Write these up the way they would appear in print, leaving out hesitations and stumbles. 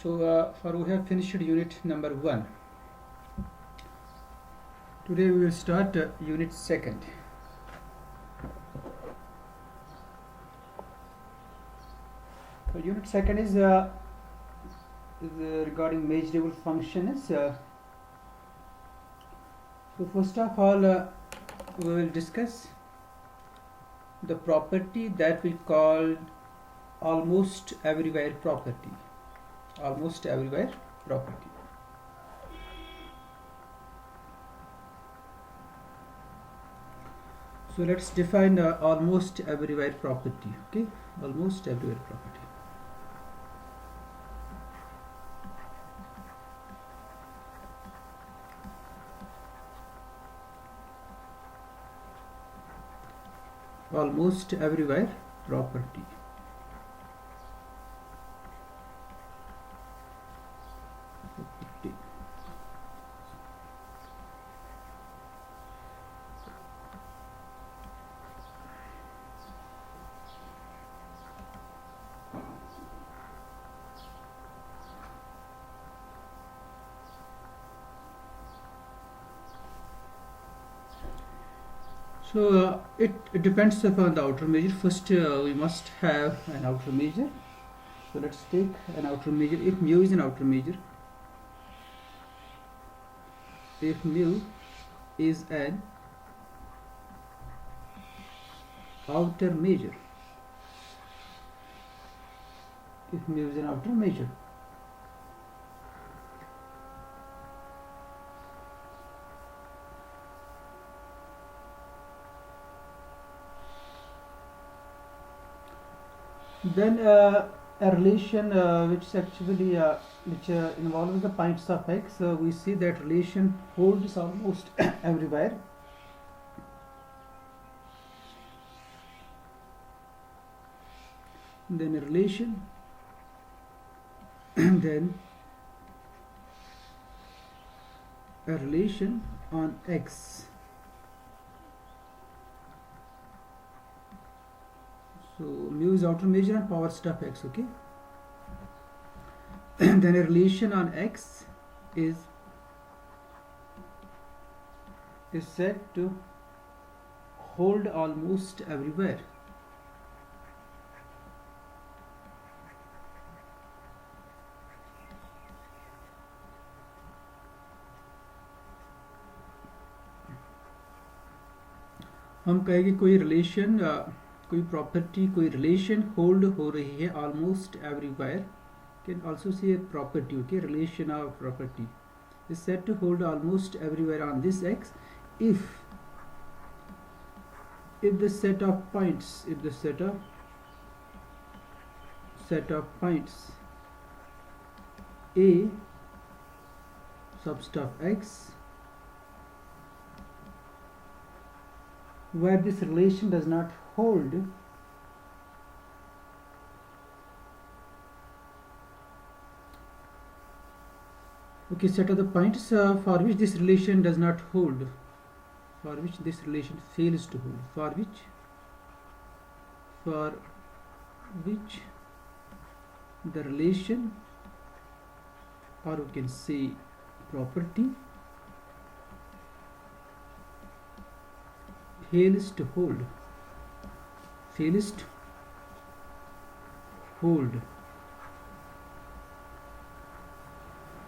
For we have finished unit number 1. Today we will start unit 2nd. So unit 2nd is regarding measurable functions. So first of all, we will discuss the property that we call almost everywhere property. Almost everywhere property. So let's define almost everywhere property. Okay, almost everywhere property. Almost everywhere property. So it depends upon the outer measure. First we must have an outer measure. So let's take an outer measure. If mu is an outer measure, if mu is an outer measure, if mu is an outer measure, then a relation which is actually involves the points of x, we see that relation holds almost everywhere. Then a relation then a relation on x. So mu is outer measure and power stuff x, okay? Then a relation on x is said to hold almost everywhere. हम कहेंगे कोई relation कोई property कोई relation hold हो रही है almost everywhere. Can also see a property. Okay, relation of property is said to hold almost everywhere on this x if the set of points a substuff x where this relation does not hold set of the points for which this relation does not hold, for which this relation fails to hold, for which the relation, or we can say property, fails to hold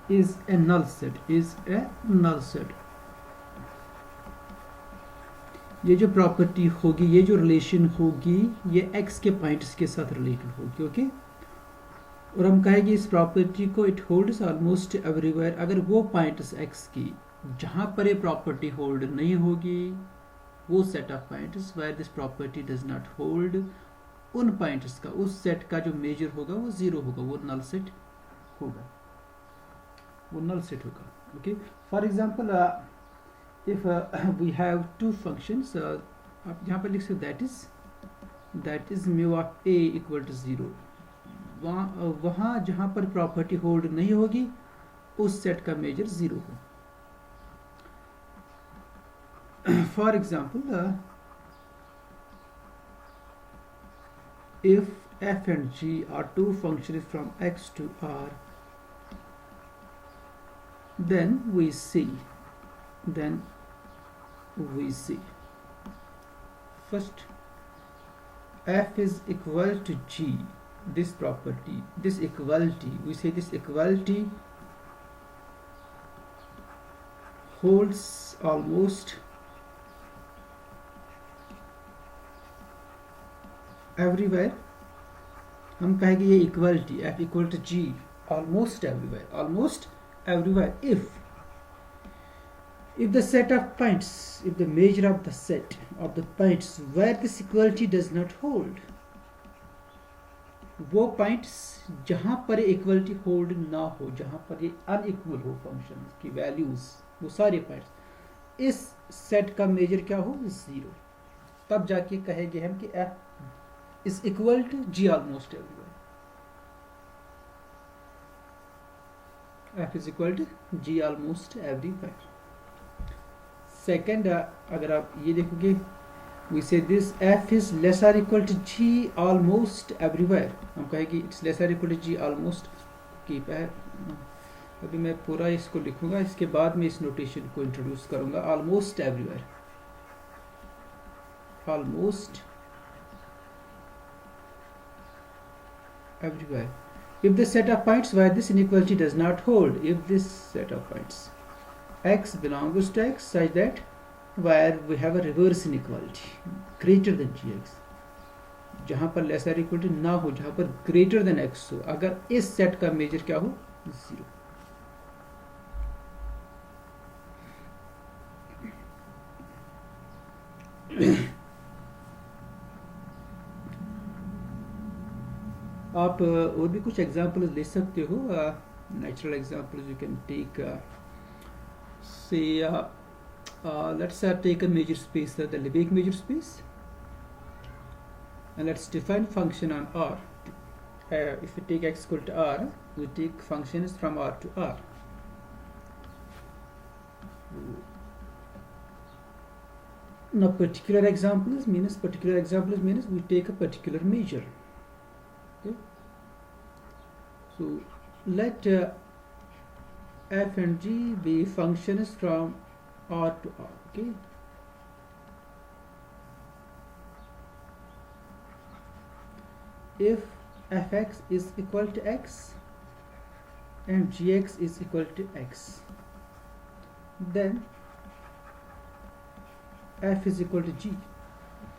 is a null set. ये जो property होगी, ये जो relation होगी, ये x के points के साथ रिलेटेड होगी. ओके, और हम कहेंगे इस प्रॉपर्टी को इट होल्ड्स ऑलमोस्ट एवरीवेयर. अगर वो पॉइंट्स x की जहां पर ये प्रॉपर्टी होल्ड नहीं होगी, वो set of points where this property does not hold, उन पॉइंट्स का, उस सेट का जो मेजर होगा वो 0 होगा, वो नल सेट होगा. Okay, for example if we have two functions, आप यहाँ पर लिख सकते that is mu of a equal to 0. वहाँ जहाँ पर प्रॉपर्टी होल्ड नहीं होगी उस सेट का मेजर 0 हो. For example if f and g are two functions from x to r then we see first f is equal to g. This property, this equality, we say this equality holds almost everywhere. हम कहेंगे ये equality f equal to g almost everywhere if the set of points, if the measure of the set of the points where this equality does not hold, वो points जहां पर equality hold ना हो, जहां पर ये अनइक्वल हो function की वैल्यूज, वो सारे पॉइंट्स इस सेट का मेजर क्या हो, 0, तब जाके कहेंगे हम कि f is equal to g almost everywhere. f is equal to g almost everywhere. Second, अगर आप ये देखोगे, we say this f is less or equal to g almost everywhere. हम कहेंगे it's less or equal to g almost. Keep है, अभी मैं पूरा इसको लिखूंगा, इसके बाद मैं इस नोटेशन को इंट्रोड्यूस करूंगा. almost everywhere, almost everywhere if the set of points where this inequality does not hold, if this set of points x belongs to x such that where we have a reverse inequality greater than gx, जहां पर less और equal to ना हो, जहां पर greater than x हो, अगर इस सेट का मेजर क्या हो, 0. आप और भी कुछ एग्जांपल्स ले सकते हो, natural examples you can take, say let's take a measure space, the Lebesgue measure space, and let's define function on R. If we take x equal to R, we take functions from R to R. Now particular examples means we take a particular measure. Okay, so let f and g be functions from R to R. Okay, if fx is equal to x and gx is equal to x, then f is equal to g.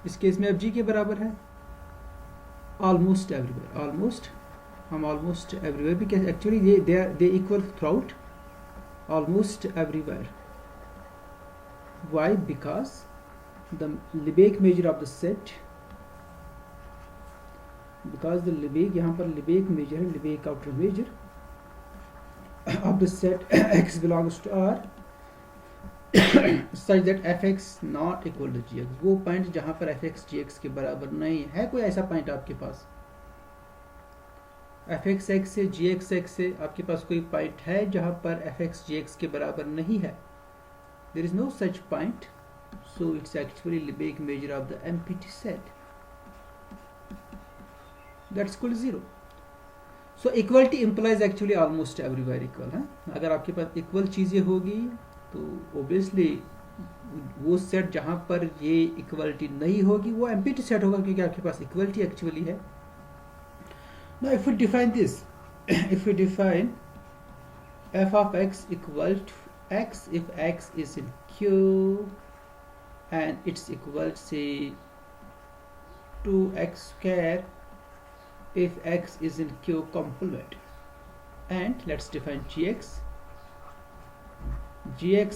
इस case में अब g के बराबर है almost everywhere. almost, हम almost everywhere भी कह, actually they equal throughout, almost everywhere. Why? Because the Lebesgue measure of the set, because the Lebesgue, यहाँ पर Lebesgue measure है, Lebesgue outer measure of the set x belongs to R such that fx not equal to gx. वो point जहाँ पर fx gx के बराबर नहीं है. कोई ऐसा पॉइंट आपके पास fx x से gx x से आपके पास कोई पॉइंट है जहाँ पर fx gx के बराबर नहीं है? There is no such point, so it's actually Lebesgue measure of the empty set. That's equal to 0. So equality implies actually almost everywhere equal है. अगर आपके पास equal चीजें होगी तो obviously वो सेट जहाँ पर ये equality नहीं होगी वो empty set होगा, क्योंकि आपके पास equality actually है. Now if we define this, if we define f of x equal to x if x is in Q and it's equal to say 2x square if x is in Q complement, and let's define gx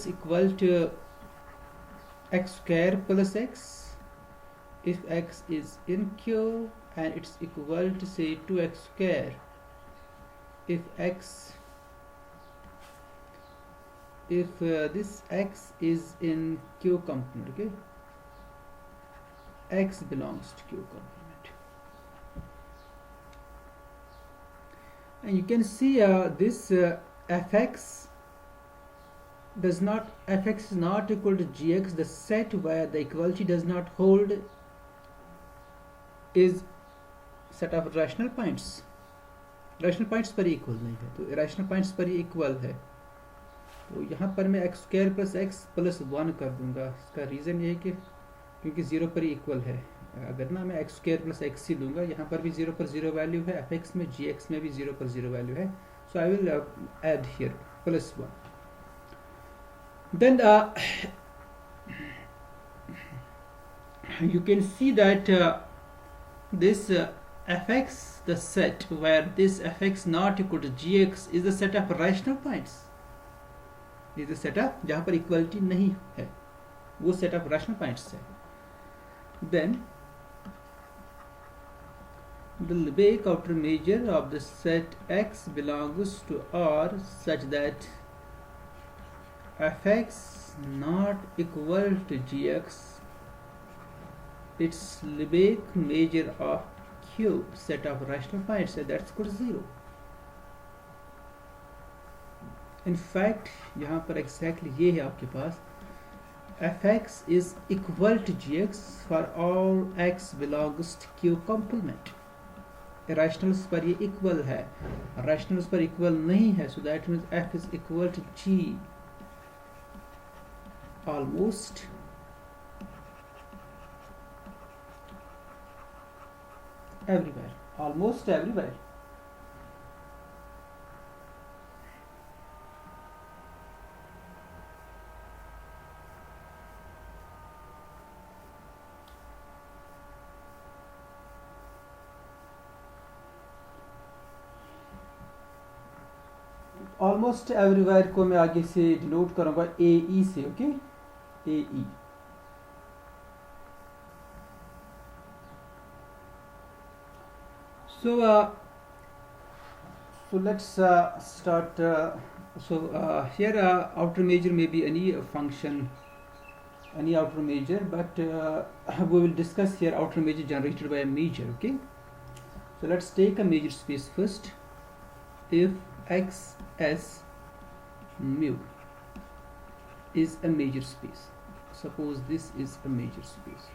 equal to x square plus x if x is in Q and it's equal to say 2x square if this x is in Q complement. Okay, x belongs to Q complement, and you can see this fx is not equal to gx. The set where the equality does not hold is set of rational points. rational points पर equal नहीं है, तो irrational points पर equal है. तो यहाँ पर मैं x square plus x plus 1 कर दूंगा। इसका रीज़न ये है कि क्योंकि ज़ीरो पर इक्वल है। अगर ना मैं एक्स स्क्वायर प्लस एक्स ही दूंगा, यहाँ पर भी ज़ीरो पर ज़ीरो वैल्यू है, एफ एक्स में जी एक्स में भी ज़ीरो पर ज़ीरो वैल्यू है, so I will add here plus 1। Then you can see that this fx, the set where this fx not equal to gx is the set of rational points, is the set of जहाँ पर equality नहीं है, वो set of rational points है। then the Lebesgue outer measure of the set x belongs to R such that fx not equal to gx, its Lebesgue measure of Q set of rational points है, that's equal to 0। in fact यहाँ पर exactly ये है आपके पास, fx is equal to gx for all x belongs to Q complement। Rationals पर ये equal है, rationals पर इक्वल नहीं है, so that means f is equal to g almost everywhere, almost everywhere। Almost everywhere को मैं आगे से डिनोट करूंगा ए ई से, okay, A E. so let's start here outer measure may be any function, any outer measure, but we will discuss here outer measure generated by a measure, okay। so let's take a measure space first। if x s mu is a measure space, suppose this is a measure space,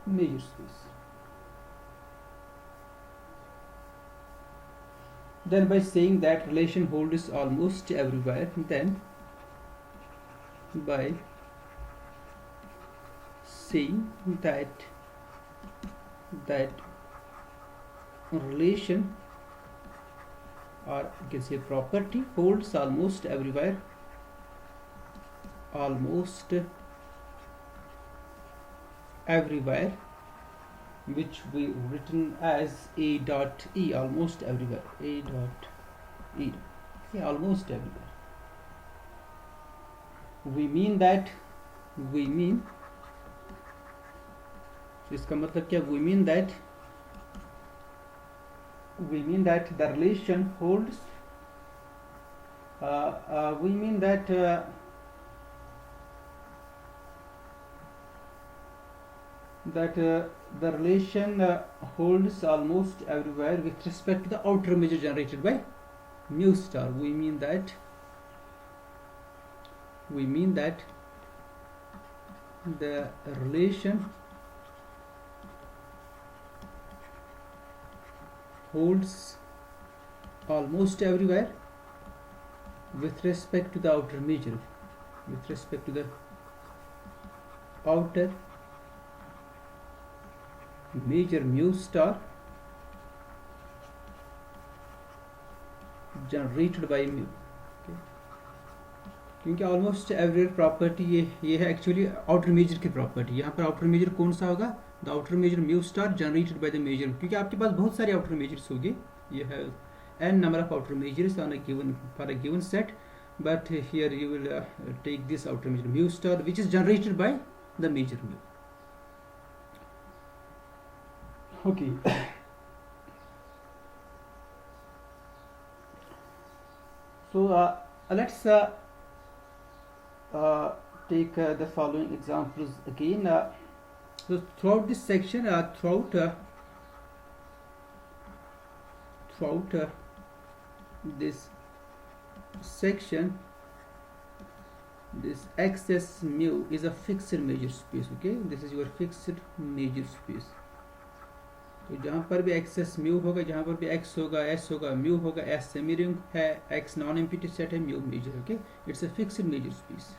measure space, then by saying that relation holds almost everywhere, then by saying that relation, or you can say property, holds almost everywhere, almost everywhere, which we written as a dot e, almost everywhere, a dot e, okay, almost everywhere। we mean that, इसका मतलब क्या, we mean that the relation holds we mean that the relation holds almost everywhere with respect to the outer measure generated by mu star। we mean that the relation holds almost everywhere with respect to the outer measure, with respect to the outer measure mu star generated by mu, okay? क्योंकि almost everywhere property ये है actually outer measure की प्रॉपर्टी। यहाँ पर outer measure कौन सा होगा, the outer measure mu star generated by the measure, क्योंकि आपके पास बहुत सारे आउटर मेजर्स होंगे, ये है n number of outer measures on a given, for a given set, but here you will take this outer measure mu star which is generated by the measure mu, okay। so let's take the following examples again। so throughout this section, throughout this section, this xs mu is a fixed measure space, okay, this is your fixed measure space, तो जहाँ पर भी access mu होगा, जहाँ पर भी x होगा, S होगा, म्यू होगा, एस सेमी रिंग है, एक्स नॉन एम्प्टी सेट है, mu measure. Okay, it's a fixed measure space.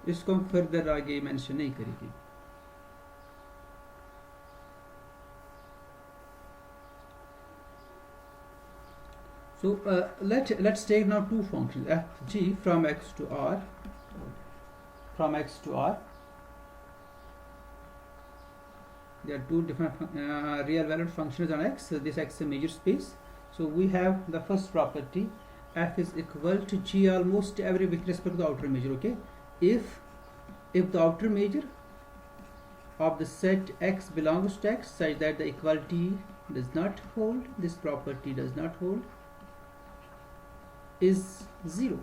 इसको हम फर्दर आगे मेंशन नहीं करेंगे। So let's take now two functions f g from x to r, from x to r. There are two different real valued functions on x. So this x is a major space. So we have the first property, f is equal to g almost every with respect to the outer major. Okay, if the outer major of the set x belongs to x such that the equality does not hold, this property does not hold, is 0.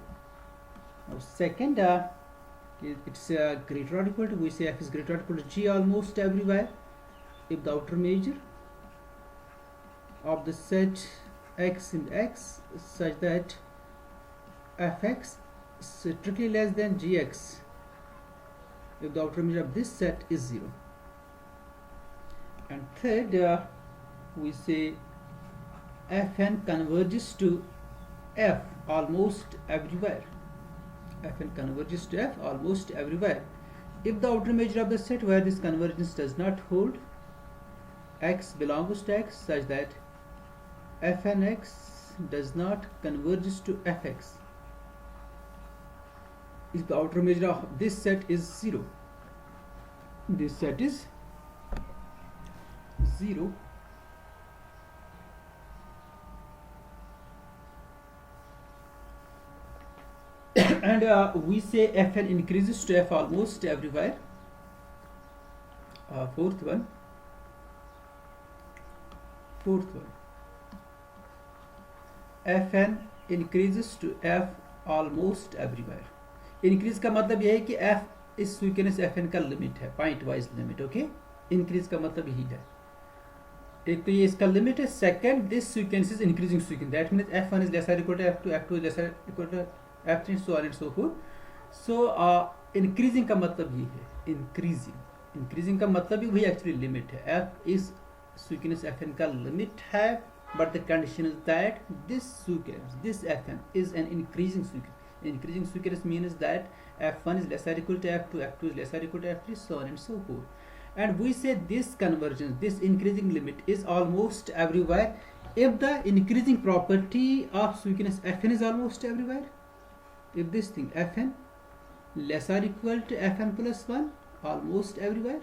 Now second, it's greater or equal to, we say f is greater or equal to g almost everywhere if the outer major of the set x in x such that fx is strictly less than gx if the outer major of this set is 0. And third, we say fn converges to f almost everywhere. Fn converges to f almost everywhere if the outer major of the set where this convergence does not hold, x belongs to x such that fnx does not converges to fx if the outer major of this set is 0. This set is 0. And we say fn increases to f almost everywhere. Fourth one, fn increases to f almost everywhere. Increase का मतलब यह है कि f इस स्वीकेनेस fn का limit है, point wise limit. Okay, increase का मतलब यही है। एक तो ये इसका लिमिट है, second this sequence is increasing sequence, that means f1 is lesser equal to f2, f2 is lesser equal to f3, so on and so forth. So increasing का मतलब ये है, इंक्रीजिंग का मतलब ही वही एक्चुअली लिमिट है। f इस सीक्वेंस fn का लिमिट है, but the condition is that this sequence, this fn is an increasing sequence. Increasing sequence means that f1 is lesser equal to f2, f2 is lesser equal to f3, so on and so forth. And we say this convergence, this increasing limit is almost everywhere if the increasing property of sequence fn is almost everywhere. If this thing fn lesser equal to fn plus 1, almost everywhere,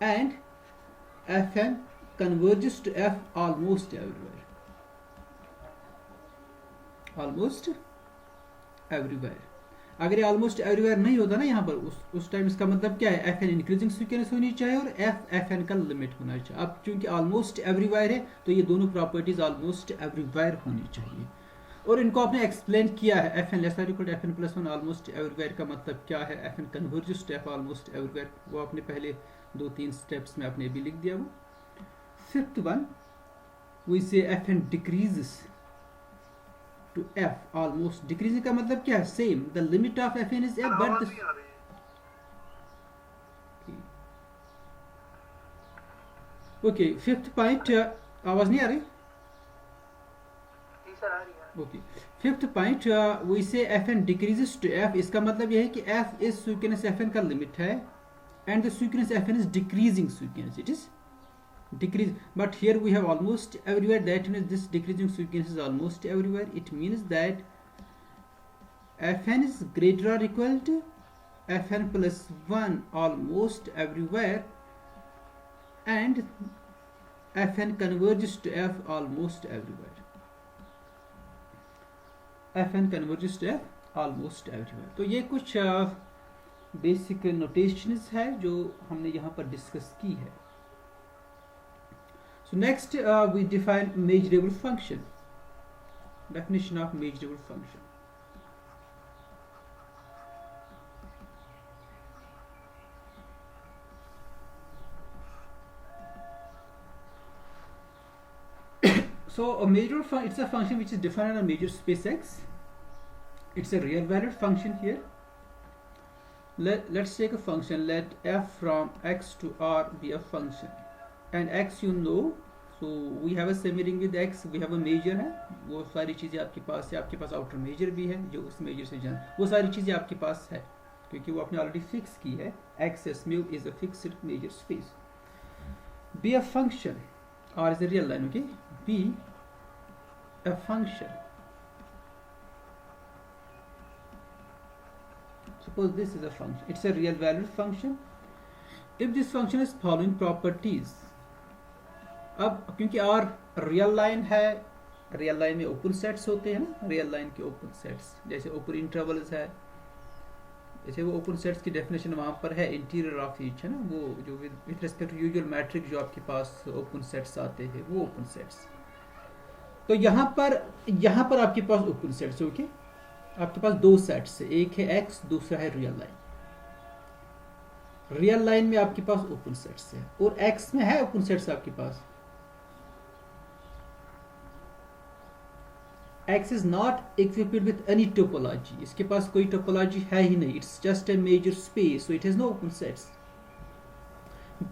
and fn converges to f almost everywhere, almost everywhere. अगर ये almost everywhere नहीं होता ना यहाँ पर, उस time इसका मतलब क्या है, एफ एन इंक्रीजिंग सीक्वेंस होनी चाहिए और एफ एन का लिमिट होना चाहिए। अब चूंकि ऑलमोस्ट एवरीवेयर है तो ये दोनों प्रॉपर्टीज ऑलमोस्ट एवरीवेयर होनी चाहिए, और इनको आपने एक्सप्लेन किया है। F N lesser equal to F N plus 1 almost everywhere का मतलब क्या है, F N converges to F almost everywhere, वो आपने पहले 2-3 स्टेप्स में आपने भी लिख दिया। वो fifth one, we say F N decreases to f almost, decreasing का मतलब क्या है, same, the limit of fn is f but the okay, fifth point, आवाज नहीं आ रही? Okay, fifth point, we say fn decreases to f, इसका मतलब यह है कि f इस sequence fn का लिमिट है and the sequence fn is decreasing sequence, it is decrease, but here we have almost everywhere, that means this decreasing sequence is almost everywhere. It means that fn is greater or equal to fn plus 1 almost everywhere, and fn converges to f almost everywhere, fn converges to f almost everywhere. तो ये कुछ basic notations है जो हमने यहाँ पर discuss की है। So next we define measurable function. Definition of measurable function. So a measurable function, it's a function which is defined on a measure space X. It's a real valued function here. Let's take a function, let f from x to r be a function. And X you know, so we have a semi ring with X, we have a measure है, वो सारी चीज़ें आपके पास है, आपके पास outer major भी है जो उस मेजर से जान, वो सारी चीज़ें आपके पास है क्योंकि वो आपने ऑलरेडी फिक्स की है। X S mu is a fixed measure space. Be a function R is a real line, okay, be a function, suppose this is a function, it's a real valued function if this function is following properties। अब क्योंकि are real line है, real line में open sets होते हैं ना, real line के open sets, जैसे open intervals है, जैसे वो ओपन सेट्स की डेफिनेशन वहाँ पर है इंटीरियर ऑफ ईच, है ना, वो जो with respect to usual matrix जो आपके पास ओपन सेट्स आते हैं वो ओपन सेट्स। तो यहाँ पर आपके पास ओपन सेट्स, ओके, आपके पास दो सेट्स है, एक है एक्स, दूसरा है रियल लाइन। रियल लाइन में आपके पास ओपन सेट्स है और एक्स में है ओपन सेट्स आपके पास। X is not equipped with any topology, इसके पास कोई टोपोलॉजी है ही नहीं, it's just a measure space, so it has no open sets,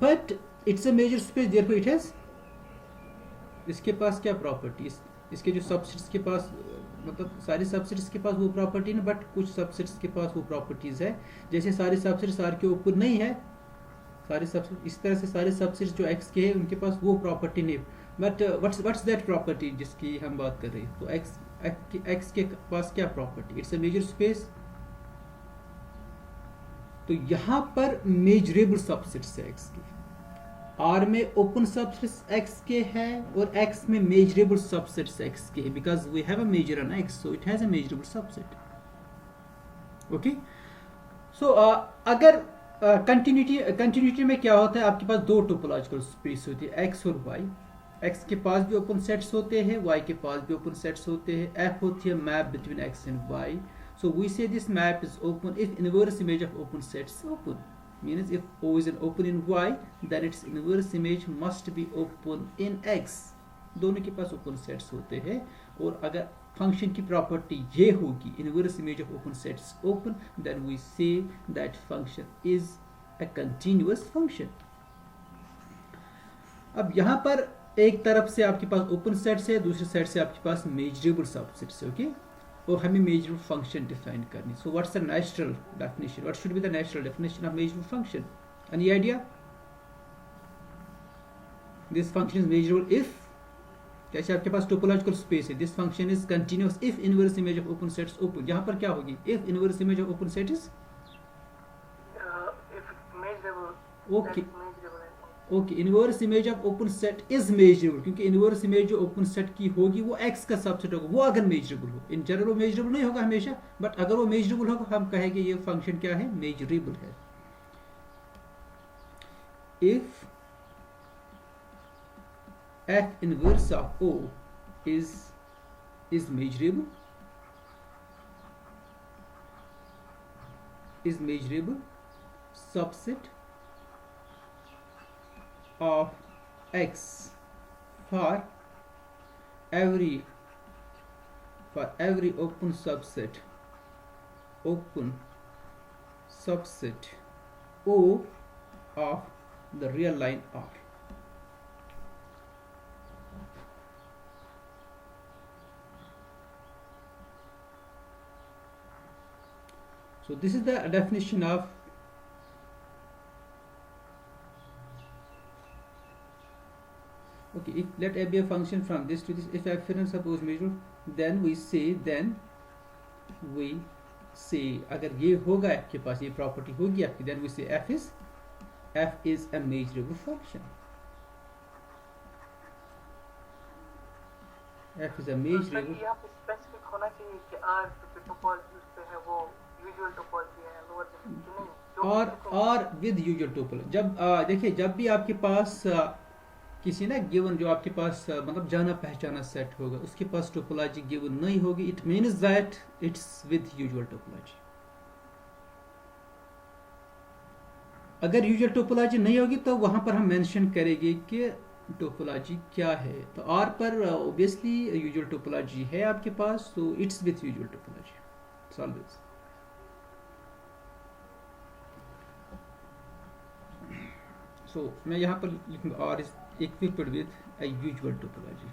but it's a measure space, therefore it has, इसके पास क्या प्रॉपर्टीज, इसके जो सबसेट्स के पास, मतलब सारे सबसेट्स के पास वो प्रॉपर्टी नहीं, बट कुछ सबसेट्स के पास वो प्रॉपर्टीज है, जैसे सारे सबसेट्स आर के ऊपर नहीं है, सारे सबसेट इस तरह से सारे सबसेट्स जो एक्स के हैं उनके पास वो प्रॉपर्टी नहीं, बट व्हाट्स दैट प्रॉपर्टी जिसकी हम बात कर रहे हैं। तो एक्स के पास क्या property, it's a measure space, तो यहां पर मेजरेबल सबसेट्स है एक्स के, आर में ओपन सबसेट्स एक्स के हैं और एक्स में मेजरेबल सबसेट्स एक्स के हैं, because we have a measure on X, so it has a measurable subset, okay. So अगर कंटिन्यूटी में क्या होता है, आपके पास दो टोपोलॉजिकल स्पेस होती है, एक्स और वाई, एक्स के पास भी ओपन सेट्स होते हैं, वाई के पास भी ओपन सेट्स होते हैं, एफ होती है map between X and Y, so we say this map is open if inverse image of open sets open, means if O is an open in Y then its inverse image must be open in X, दोनों के पास open sets होते हैं, और अगर function की property ये होगी inverse image of open sets open, then we say that function is a continuous function. अब यहाँ पर एक तरफ से आपके पास ओपन सेट्स है, दूसरी साइड से आपके पास मेजरेबल सबसेट्स है, ओके, और हमें मेजरेबल फंक्शन डिफाइन करनी। So what's the natural definition, what should be the natural definition of measurable function, any idea? This function is measurable if, जैसे आपके पास टोपोलॉजिकल स्पेस है, this function is continuous if inverse image of open sets open, यहाँ पर क्या होगी, if inverse image of open set is okay, okay, inverse image of open set is measurable, क्योंकि inverse image जो open set की होगी वो x का सबसेट होगा, वो अगर मेजरेबल हो, इन जनरल वो मेजरेबल नहीं होगा हमेशा, बट अगर वो मेजरेबल होगा हम कहेंगे ये फंक्शन क्या है, मेजरेबल है। If f inverse of O is measurable, subset of X for every open subset O of the real line R. So this is the definition of okay, if let f be a function from this to this, if f is suppose measure, then we say अगर ये होगा आपके पास, ये property होगी आपकी, then we say f is a measurable function. f is a measurable, यहाँ पे specific होना चाहिए कि r जो टोपोलॉजी उस पे है वो यूजुअल टोपोलॉजी है, लोअर लिमिट नहीं, और विद यूजुअल टोपोलॉजी। जब देखिए, जब भी आपके पास किसी ना गिवन जो आपके पास मतलब जाना पहचाना सेट होगा, उसके पास टोपोलॉजी गिवन नहीं होगी, it means that it's with usual topology. अगर यूजुअल टोपोलॉजी नहीं होगी तो वहां पर हम मेंशन करेंगे कि टोपोलॉजी क्या है। तो आर पर ऑब्वियसली यूजुअल टोपोलॉजी है आपके पास, तो it's with usual topology always. So मैं यहाँ पर लिखूंगा R is equipped with a usual topology,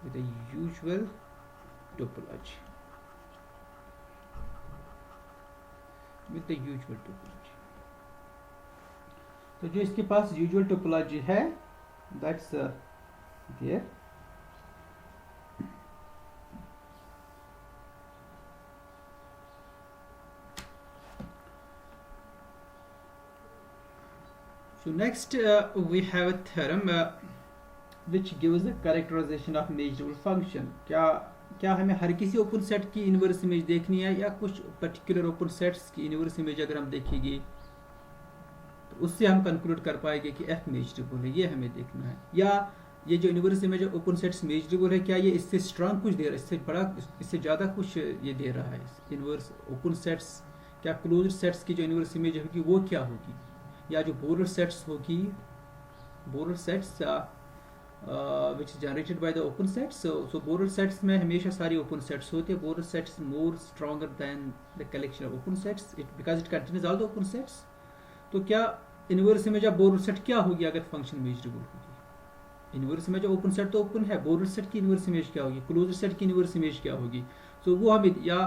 with a usual topology, with the usual topology. तो जो इसके पास यूजुअल टोपोलॉजी है that's there. So next we have a theorem which gives the characterization of measurable function. क्या हमें हर किसी open set की inverse image देखनी है या कुछ पर्टिकुलर ओपन सेट्स की इनवर्स इमेज अगर हम देखेंगे तो उससे हम कंक्लूड कर पाएंगे कि एफ मेजरेबल है, ये हमें देखना है. या ये जो inverse image open sets measurable है, क्या ये इससे स्ट्रांग कुछ दे रहा है, इससे बड़ा, इससे ज़्यादा कुछ ये दे रहा है इनवर्स ओपन सेट्स. क्या क्लोज्ड सेट्स की जो इनवर्स इमेज होगी वो क्या होगी, या जो बोरर सेट्स होगी, borer sets which is generated by the open sets. So Borel sets में हमेशा सारी open sets होते हैं. Borel sets more stronger than the collection of open sets because it contains all the open sets. तो क्या inverse image of Borel set क्या होगी अगर फंक्शन मेजरेबल होगी? Inverse image of open set तो open है, Borel set की inverse image क्या होगी, क्लोज्ड सेट की इनवर्स इमेज क्या होगी? सो वो हमें, या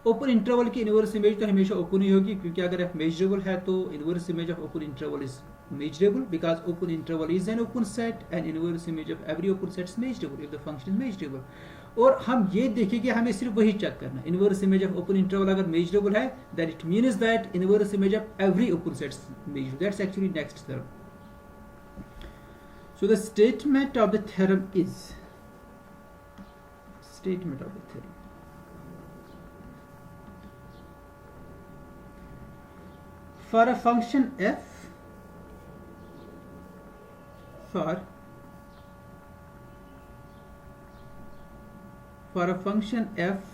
ओपन इंटरवल की इनवर्स इमेज तो हमेशा ओपन ही होगी, क्योंकि अगर एफ मेजरेबल है तो inverse image of open interval is measurable because open interval is an open set and inverse image of every open set is measurable if the function is measurable. और हम ये देखें कि हमें सिर्फ वही चेक करना, inverse image of open interval अगर मेजरेबल है that it means that inverse image of every open set is measurable. That's actually next theorem. So the statement of the theorem is, statement of the theorem, for a function f, for a function f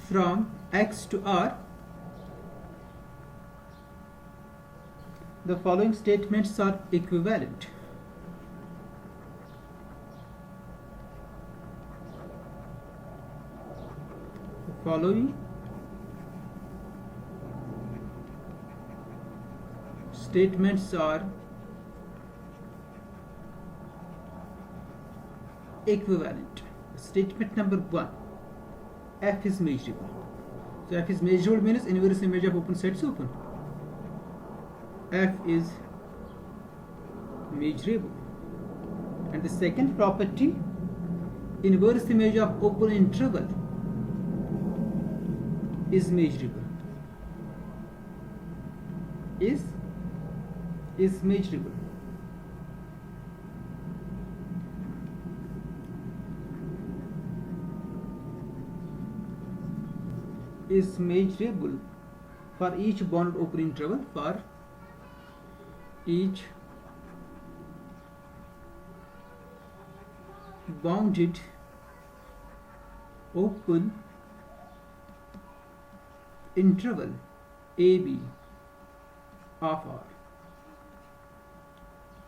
from x to r, the following statements are equivalent. Following statements are equivalent. Statement number 1, f is measurable. So f is measurable means inverse image of open sets open. F is measurable. And the second property, inverse image of open interval is measurable, is measurable. Is measurable for each bounded open interval, for each bounded open interval AB of R.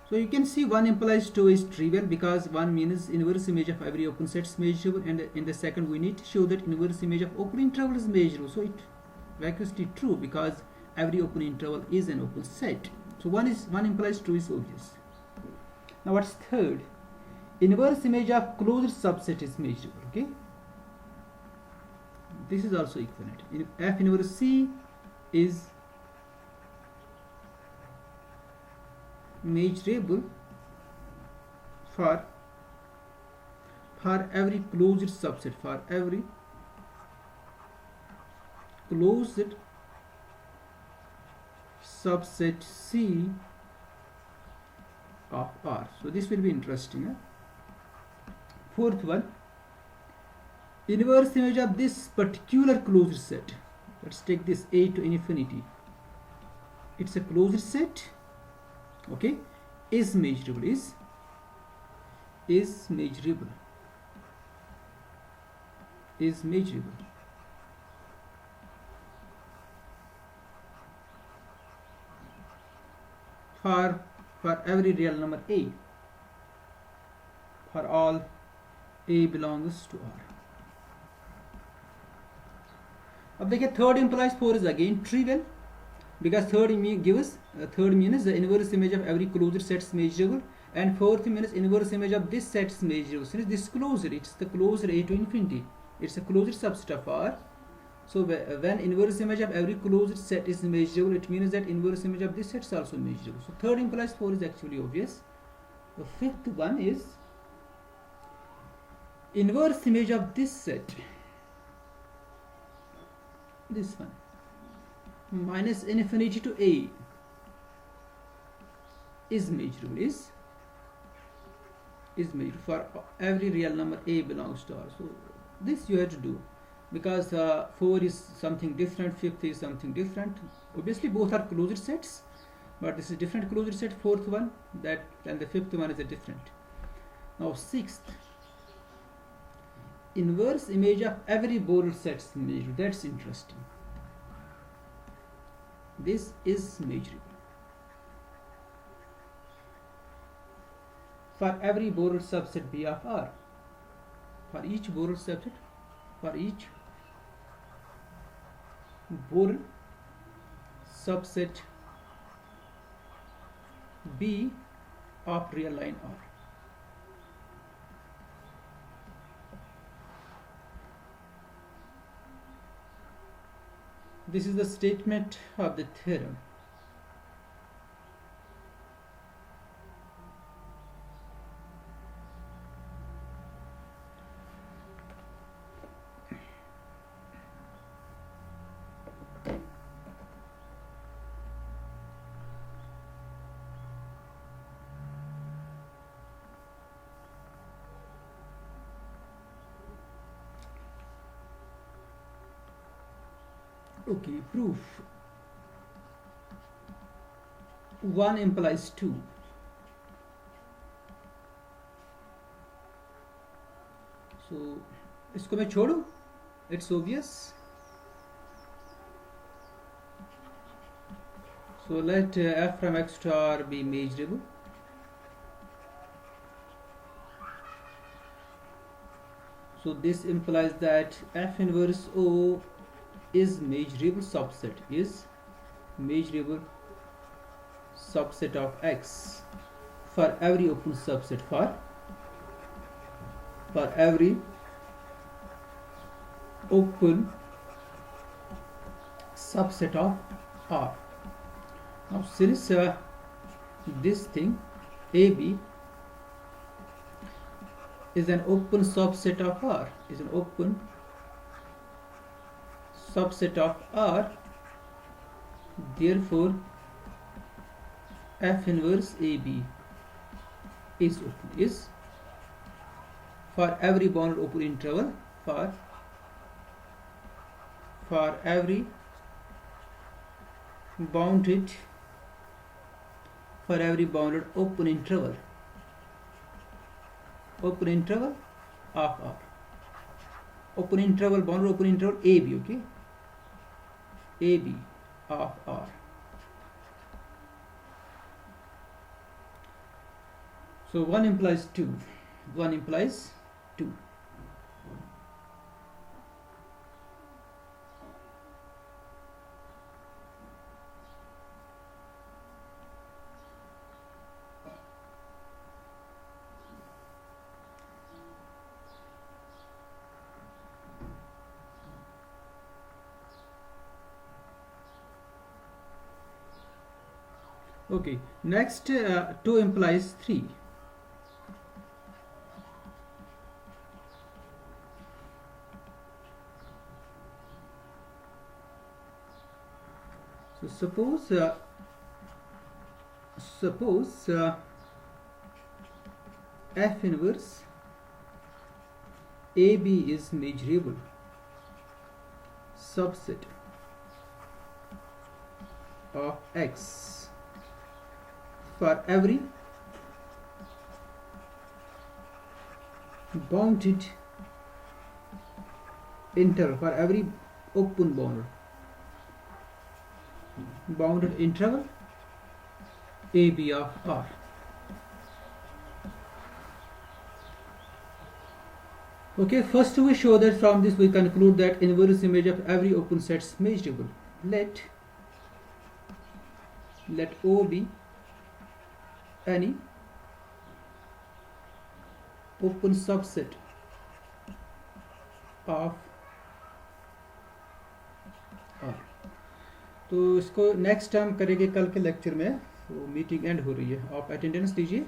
So you can see 1 implies 2 is trivial because 1 means inverse image of every open set is measurable, and in the second we need to show that inverse image of open interval is measurable. So it vacuously true because every open interval is an open set. So 1 implies 2 is obvious. Now what's third? Inverse image of closed subset is measurable. Okay, this is also equivalent. F inverse C is measurable for every closed subset, for every closed subset C of R. So this will be interesting. Fourth one, inverse image of this particular closed set. Let's take this A to infinity. It's a closed set. Okay, is measurable, is measurable, is measurable. For every real number A. for all A belongs to R. अब देखिए third implies 4 is again trivial because third means the inverse image of every closed set is measurable, and fourth means inverse image of this set is measurable. Since this closure, it's the closure A to infinity, it's a closed subset of R. So when inverse image of every closed set is measurable, it means that inverse image of this set is also measurable. So third implies 4 is actually obvious. The fifth one is inverse image of this set, this one, minus infinity to A is measurable, is measured for every real number A belongs to R. So this you have to do because 4 is something different, 5th is something different. Obviously both are closed sets, but this is different closed set, 4th one, that, and the 5th one is a different. Now 6th, inverse image of every borrowed set is measured. That's interesting. This is measurable for every borrowed subset B of R. For each borrowed subset, for each borrowed subset B of real line R. This is the statement of the theorem. Okay, proof. 1 implies 2. So इसको मैं छोड़ूं? It's obvious. So let f from x to R be measurable. So this implies that f inverse O is measurable subset of X for every open subset, for every open subset of R. Now since this thing AB is an open subset of R, therefore f inverse AB is for every bounded open interval, for every bounded open interval of R. Open interval, bounded open interval AB, okay? AB of R. So 1 implies 2. Okay, next 2 implies 3. So suppose f inverse AB is measurable subset of X for every bounded interval, for every open bounded interval AB of R. Okay, first we show that from this we conclude that inverse image of every open set is measurable. Let O be any open subset of R. तो इसको next time करेंगे कल के lecture में, तो meeting and हो रही है, आप अटेंडेंस दीजिए।